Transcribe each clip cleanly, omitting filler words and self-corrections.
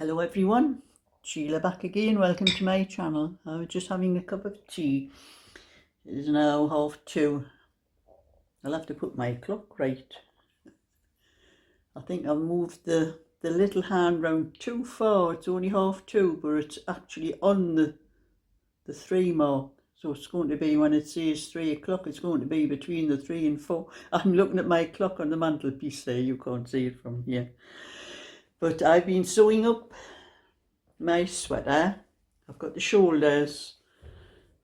Hello everyone, Sheila back again. Welcome to my channel. I was just having a cup of tea. It is now 2:30. I'll have to put my clock right. I think I've moved the little hand round too far. It's only 2:30, but it's actually on the 3 mark. So it's going to be, when it says 3 o'clock, it's going to be between the 3 and 4. I'm looking at my clock on the mantelpiece there. You can't see it from here. But I've been sewing up my sweater. I've got the shoulders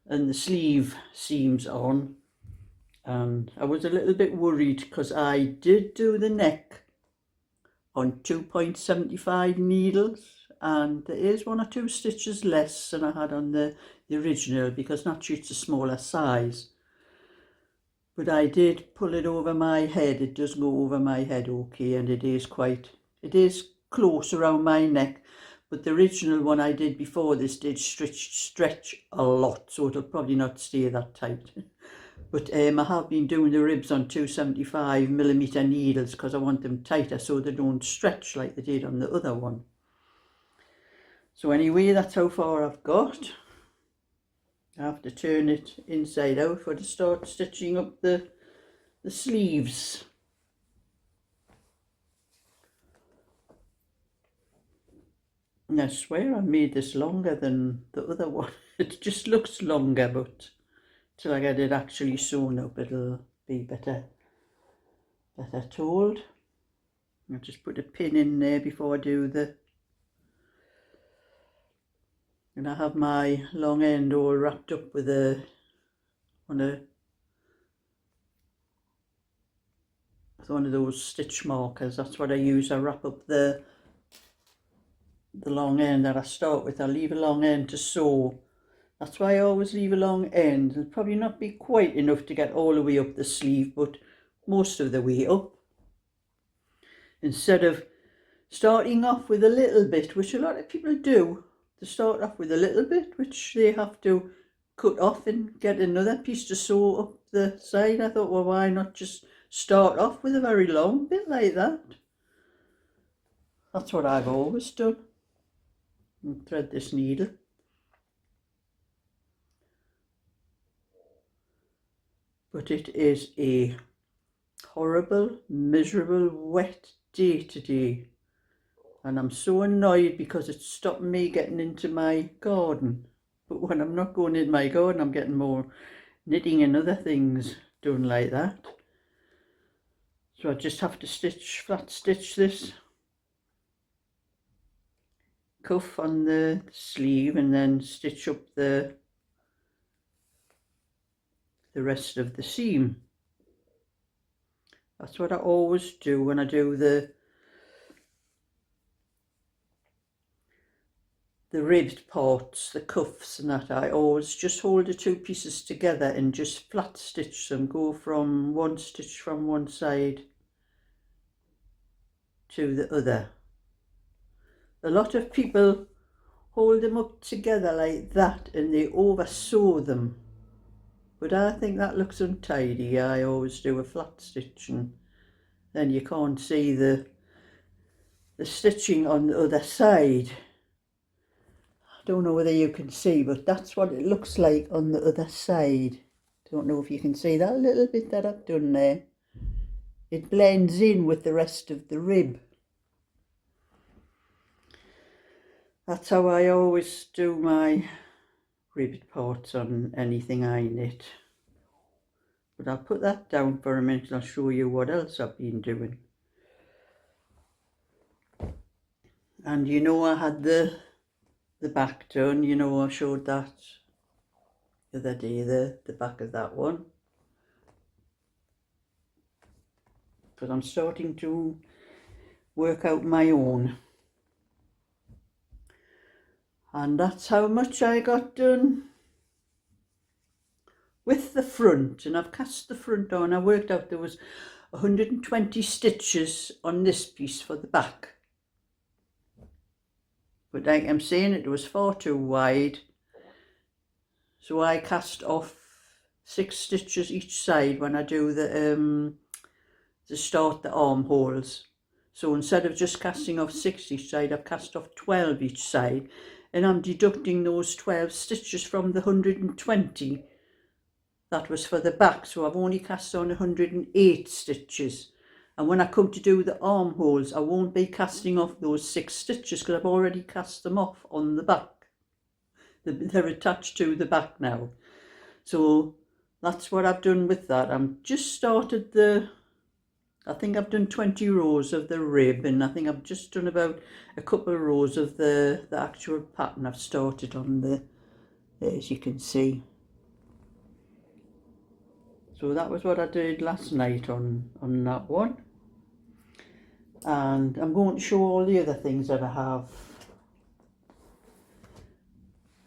and the sleeve seams on, and I was a little bit worried because I did do the neck on 2.75 needles, and there is 1 or 2 stitches less than I had on the original, because naturally it's a smaller size. But I did pull it over my head. It does go over my head okay, and it is close around my neck. But the original one I did before this did stretch a lot, so it'll probably not stay that tight. But I have been doing the ribs on 275mm needles because I want them tighter so they don't stretch like they did on the other one. So anyway, that's how far I've got. I have to turn it inside out for to start stitching up the sleeves. And I swear I made this longer than the other one. It just looks longer, but till I get it actually sewn up, it'll be better told. I'll just put a pin in there before I do and I have my long end all wrapped up with one of those stitch markers. That's what I use. I wrap up the long end that I start with. I leave a long end to sew. That's why I always leave a long end. It'll probably not be quite enough to get all the way up the sleeve, but most of the way up. Instead of starting off with a little bit, which a lot of people do, to start off with a little bit, which they have to cut off and get another piece to sew up the side. I thought, well, why not just start off with a very long bit like that? That's what I've always done. And thread this needle. But it is a horrible, miserable, wet day today. And I'm so annoyed because it's stopping me getting into my garden. But when I'm not going in my garden, I'm getting more knitting and other things done like that. So I just have to flat stitch this cuff on the sleeve and then stitch up the rest of the seam. That's what I always do when I do the ribbed parts, the cuffs and that. I always just hold the 2 pieces together and just flat stitch them, go from 1 stitch from one side to the other. A lot of people hold them up together like that and they over sew them, but I think that looks untidy. I always do a flat stitch, and then you can't see the stitching on the other side. I don't know whether you can see, but that's what it looks like on the other side. Don't know if you can see that little bit that I've done there. It blends in with the rest of the rib. That's how I always do my ribbed parts on anything I knit. But I'll put that down for a minute and I'll show you what else I've been doing. And you know, I had the back done. You know, I showed that the other day, the back of that one. But I'm starting to work out my own. And that's how much I got done with the front. And I've cast the front on. I worked out there was 120 stitches on this piece for the back. But like I'm saying, it was far too wide. So I cast off 6 stitches each side when I do to start the armholes. So instead of just casting off 6 each side, I've cast off 12 each side, and I'm deducting those 12 stitches from the 120 that was for the back. So I've only cast on 108 stitches, and when I come to do the armholes, I won't be casting off those 6 stitches because I've already cast them off on the back. They're attached to the back now. So that's what I've done with that. I'm just started I think I've done 20 rows of the rib, and I think I've just done about a couple of rows of the actual pattern I've started on there, as you can see. So that was what I did last night on that one. And I'm going to show all the other things that I have.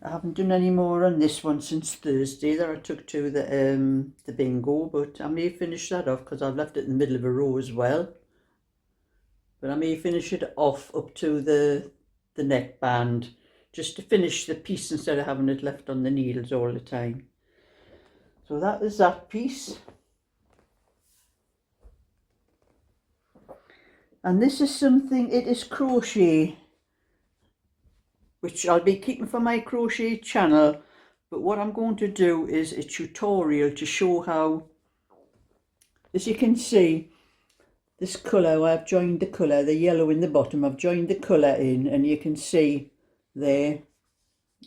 I haven't done any more on this one since Thursday that I took to the bingo, but I may finish that off because I've left it in the middle of a row as well. But I may finish it off up to the neckband, just to finish the piece instead of having it left on the needles all the time. So that is that piece. And this is something, it is crochet, which I'll be keeping for my crochet channel, but what I'm going to do is a tutorial to show how, as you can see, this colour, I've joined the colour, the yellow in the bottom, I've joined the colour in, and you can see there,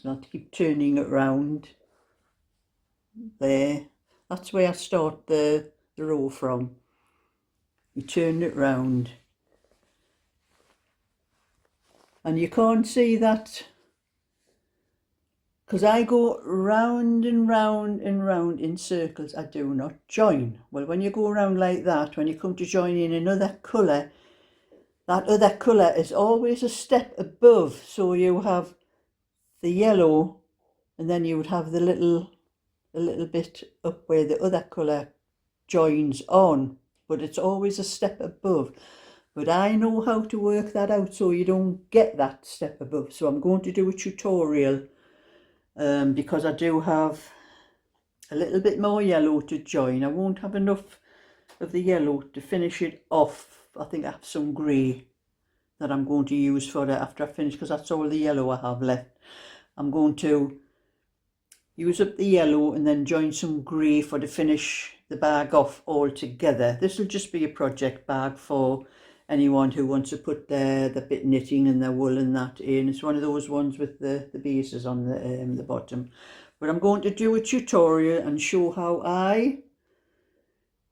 I'll have to keep turning it round, there, that's where I start the row from. You turn it round. And you can't see that because I go round and round and round in circles. I do not join. Well, when you go around like that, when you come to join in another colour, that other colour is always a step above. So you have the yellow, and then you would have a little bit up where the other colour joins on, but it's always a step above. But I know how to work that out so you don't get that step above. So I'm going to do a tutorial because I do have a little bit more yellow to join. I won't have enough of the yellow to finish it off. I think I have some grey that I'm going to use for it after I finish, because that's all the yellow I have left. I'm going to use up the yellow and then join some grey for to finish the bag off all together. This will just be a project bag for anyone who wants to put the bit knitting and the wool and that in. It's one of those ones with the bases on the bottom. But I'm going to do a tutorial and show how I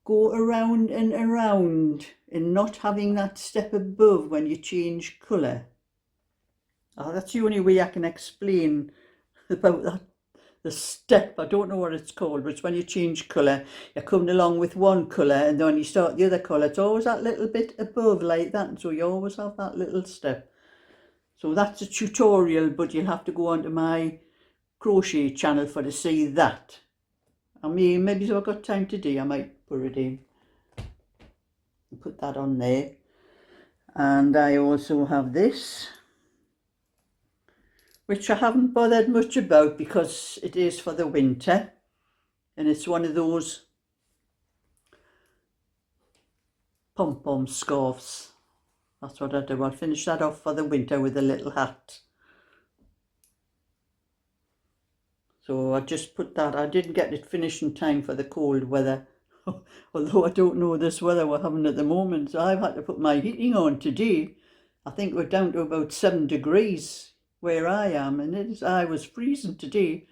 go around and around and not having that step above when you change colour. That's the only way I can explain about that. The step, I don't know what it's called, but it's when you change colour, you're coming along with one colour, and then when you start the other colour, it's always that little bit above like that, and so you always have that little step. So that's a tutorial, but you'll have to go onto my crochet channel for to see that. I mean, maybe if I've got time today, I might put it in. Put that on there. And I also have this, which I haven't bothered much about because it is for the winter, and it's one of those pom-pom scarves. That's what I do. I'll finish that off for the winter with a little hat. So I just put that, I didn't get it finished in time for the cold weather, although I don't know this weather we're having at the moment, so I've had to put my heating on today. I think we're down to about 7 degrees where I am, and I was freezing today,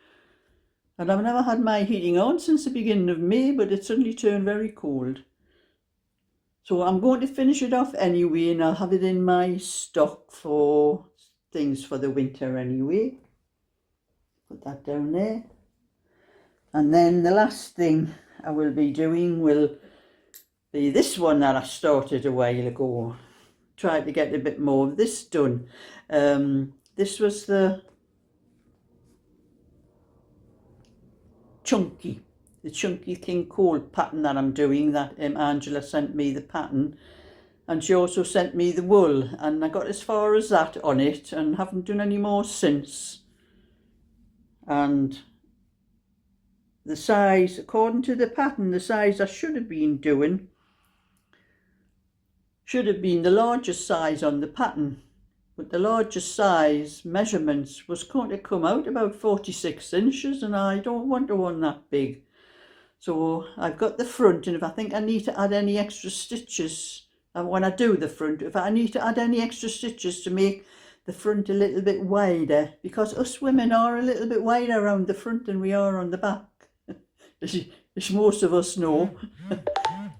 and I've never had my heating on since the beginning of May, but it suddenly turned very cold. So I'm going to finish it off anyway, and I'll have it in my stock for things for the winter anyway. Put that down there. And then the last thing I will be doing will be this one that I started a while ago. Tried to get a bit more of this done. This was the chunky King Cole pattern that I'm doing, that Angela sent me the pattern, and she also sent me the wool, and I got as far as that on it and haven't done any more since. And the size, according to the pattern, the size I should have been doing should have been the largest size on the pattern, but the largest size measurements was going to come out about 46 inches, and I don't want one that big. So I've got the front, and if I think I need to add any extra stitches, and when I do the front, if I need to add any extra stitches to make the front a little bit wider, because us women are a little bit wider around the front than we are on the back, as most of us know.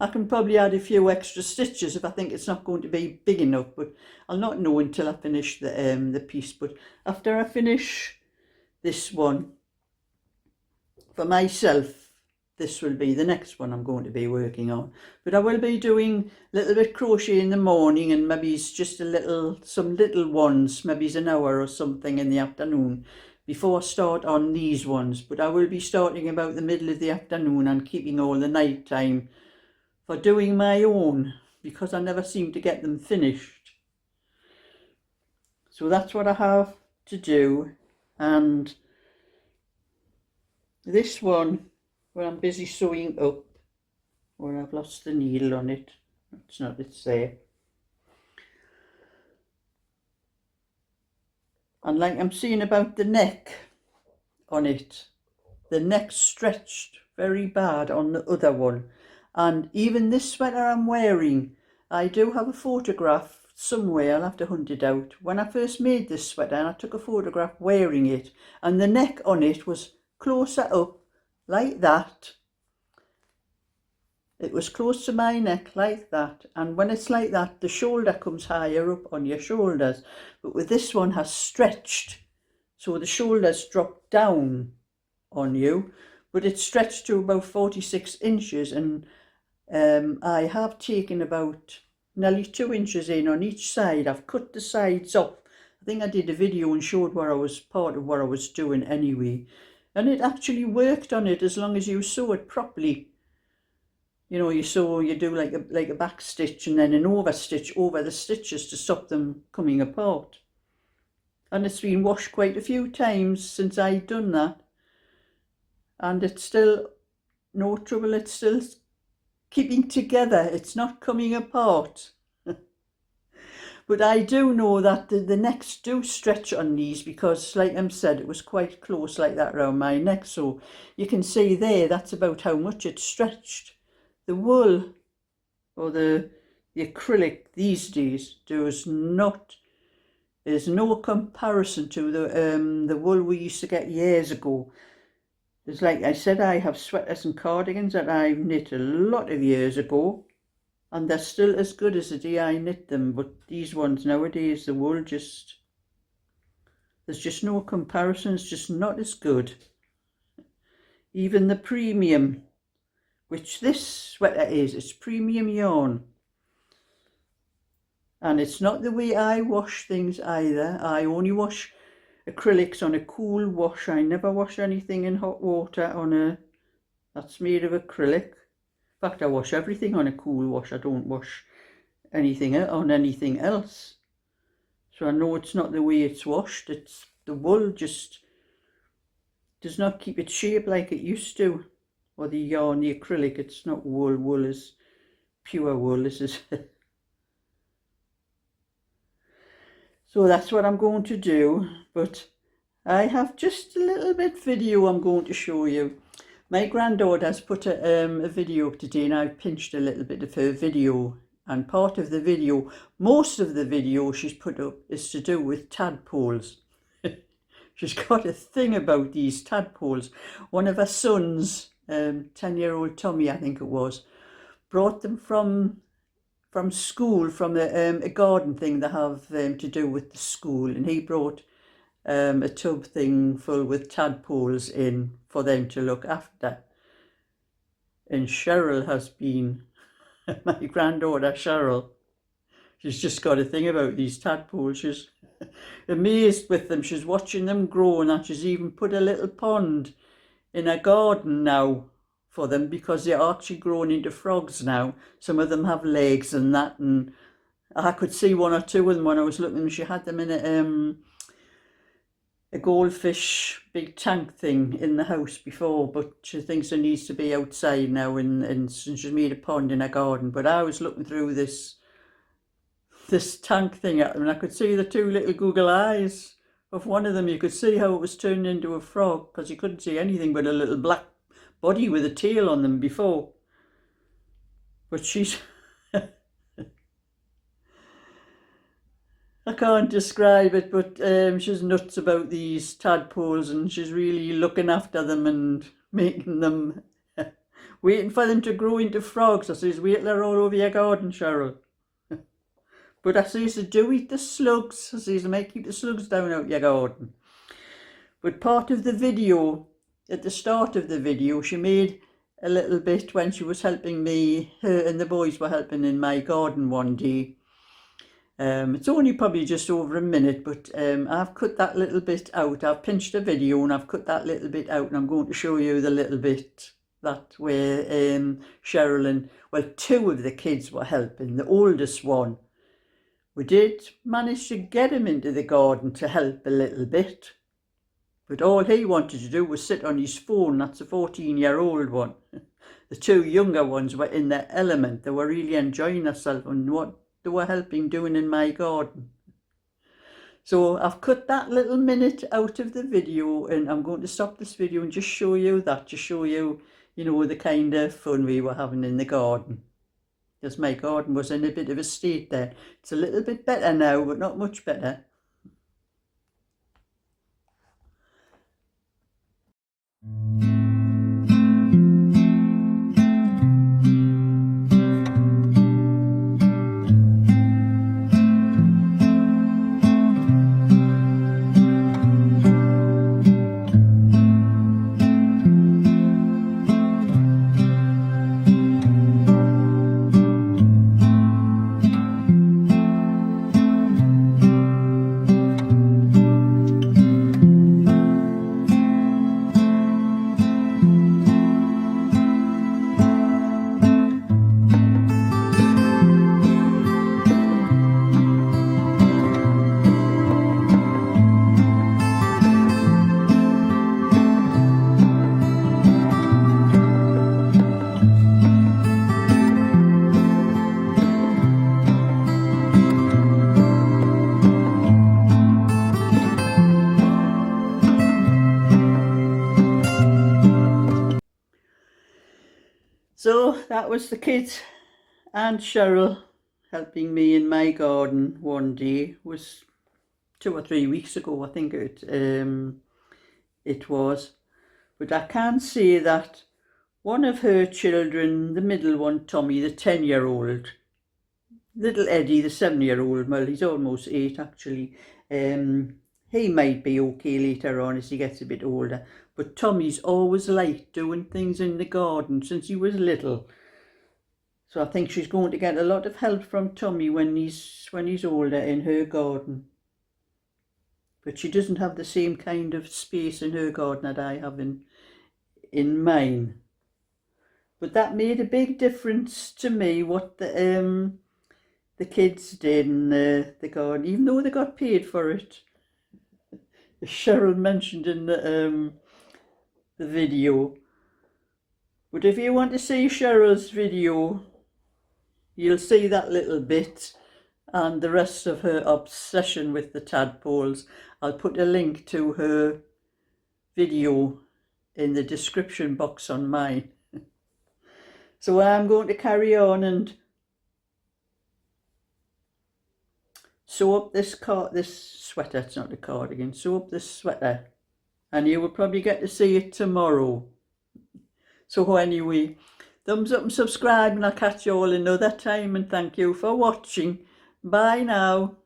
I can probably add a few extra stitches if I think it's not going to be big enough, but I'll not know until I finish the piece. But after I finish this one for myself, this will be the next one I'm going to be working on. But I will be doing a little bit crochet in the morning, and maybe it's just some little ones, maybe it's an hour or something in the afternoon before I start on these ones. But I will be starting about the middle of the afternoon and keeping all the night time for doing my own, because I never seem to get them finished. So that's what I have to do. And this one, where I'm busy sewing up, where I've lost the needle on it, it's there. And like I'm seeing about the neck on it, the neck stretched very bad on the other one. And even this sweater I'm wearing, I do have a photograph somewhere, I'll have to hunt it out. When I first made this sweater, and I took a photograph wearing it, and the neck on it was closer up like that. It was close to my neck like that, and when it's like that, the shoulder comes higher up on your shoulders. But with this one has stretched, so the shoulders drop down on you, but it's stretched to about 46 inches, and I have taken about nearly 2 inches in on each side. I've cut the sides off. I think I did a video and showed part of what I was doing anyway. And it actually worked on it as long as you sew it properly. You know, you do like a back stitch and then an over stitch over the stitches to stop them coming apart. And it's been washed quite a few times since I've done that. And it's still no trouble, it's still keeping together, it's not coming apart. But I do know that the necks do stretch on these, because like I said, it was quite close like that around my neck, so you can see there, that's about how much it stretched. The wool or the acrylic these days is no comparison to the wool we used to get years ago. There's, like I said, I have sweaters and cardigans that I've knit a lot of years ago, and they're still as good as the day I knit them. But these ones nowadays, the wool there's just no comparison. It's just not as good. Even the premium, which this sweater is, it's premium yarn. And it's not the way I wash things either. I only wash acrylics on a cool wash. I never wash anything in hot water that's made of acrylic. In fact, I wash everything on a cool wash. I don't wash anything on anything else. So I know it's not the way it's washed. It's the wool just does not keep its shape like it used to. Or the yarn, the acrylic, it's not wool. Wool is pure wool. This is so that's what I'm going to do. But I have just a little bit video I'm going to show you. My granddaughter has put a video up today, and I've pinched a little bit of her video. And part of the video, most of the video she's put up, is to do with tadpoles. She's got a thing about these tadpoles. One of her sons, 10-year-old Tommy, I think it was, brought them from school, from a garden thing they have to do with the school, and he brought a tub thing full with tadpoles in for them to look after. And Cheryl has been, my granddaughter Cheryl, she's just got a thing about these tadpoles. She's amazed with them. She's watching them grow, and she's even put a little pond in her garden now for them, because they're actually grown into frogs now. Some of them have legs and that, and I could see one or two of them when I was looking. She had them in a goldfish big tank thing in the house before, but she thinks it needs to be outside now, and she's made a pond in her garden. But I was looking through this this tank thing at them, and I could see the two little Google eyes of one of them. You could see how it was turned into a frog, because you couldn't see anything but a little black body with a tail on them before. But she's I can't describe it, but she's nuts about these tadpoles, and she's really looking after them and making them waiting for them to grow into frogs. I says, wait till they're all over your garden, Cheryl. But I says, do eat the slugs. I says, I might keep the slugs down out your garden. But part of the video, at the start of the video, she made a little bit when she was helping me. Her and the boys were helping in my garden one day. It's only probably just over a minute, but I've cut that little bit out. I've pinched a video and I've cut that little bit out, and I'm going to show you the little bit that where Cheryl and, well, two of the kids were helping. The oldest one, we did manage to get him into the garden to help a little bit, but all he wanted to do was sit on his phone. That's a 14-year-old one. The two younger ones were in their element. They were really enjoying themselves and what they were helping doing in my garden. So I've cut that little minute out of the video, and I'm going to stop this video and just show you that, to show you, you know, the kind of fun we were having in the garden. Because my garden was in a bit of a state there. It's a little bit better now, but not much better. So that was the kids and Cheryl helping me in my garden one day. It was 2 or 3 weeks ago, I think it was. But I can say that one of her children, the middle one, Tommy, the 10-year-old, little Eddie, the 7-year-old, well, he's almost 8 actually, he might be okay later on as he gets a bit older. But Tommy's always liked doing things in the garden since he was little. So I think she's going to get a lot of help from Tommy when he's older in her garden. But she doesn't have the same kind of space in her garden that I have in mine. But that made a big difference to me, what the kids did in the garden, even though they got paid for it. As Cheryl mentioned in the video. But if you want to see Cheryl's video, you'll see that little bit and the rest of her obsession with the tadpoles. I'll put a link to her video in the description box on mine. So I'm going to carry on and sew up this sweater. It's not a cardigan. Sew up this sweater, and you will probably get to see it tomorrow. So anyway, thumbs up and subscribe, and I'll catch you all another time, and thank you for watching. Bye now.